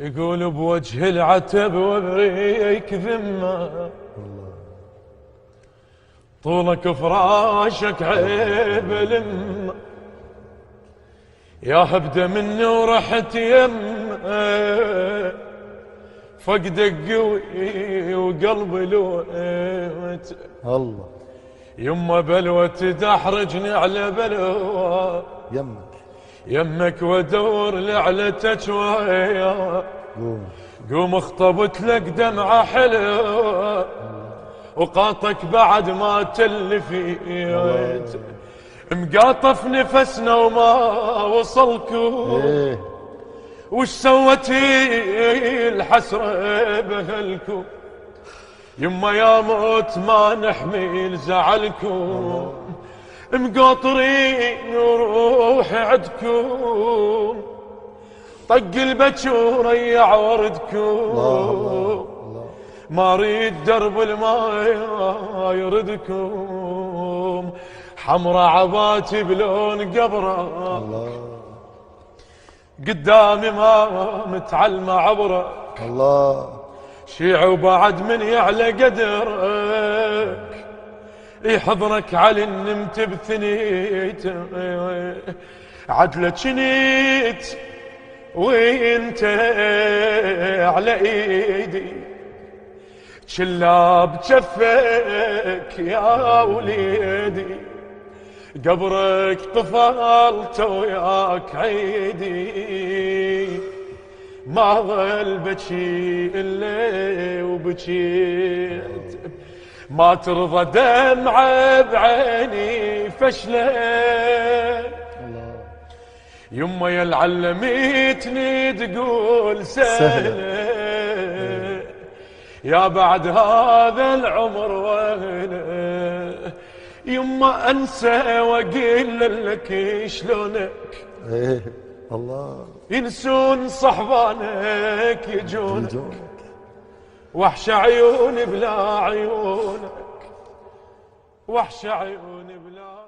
يقول بوجه العتب وبريك ذمة طولك فراشك عيب لمة يا هبدة مني ورحت يمه فقدك قوي وقلبي لويت الله يما بلوى تدحرجني على بلوى يمك وادور لعلتك ويا قوم اخطبت لك دمعة حلوة وقاطك بعد ما تلفيت مقاطف نفسنا وما وصلكم وش سوتي الحسرة بهلكم يما يا موت ما نحمل زعلكم مقاطرين وروح عدكم طق البكي وريع وردكم ما ريد درب الماء يردكم حمرا عباتي بلون قبره قدامي ما متعلمة عبرك شيع وبعد من يعلى قدرك يحضرك على النمت بثنيت عدلة شنيت وانت على ايدي شلاب جفك يا وليدي قبرك طفلت وياك عيدي ما ظل بكي إلا وبكيت ما ترضى دمعة بعيني فشلة يما يا العلميتني تقول سهلة يا بعد هذا العمر وهله يما انسى واقول لك شلونك الله ينسون صحبانك يجونك وحش عيوني بلا عيونك وحش عيوني بلا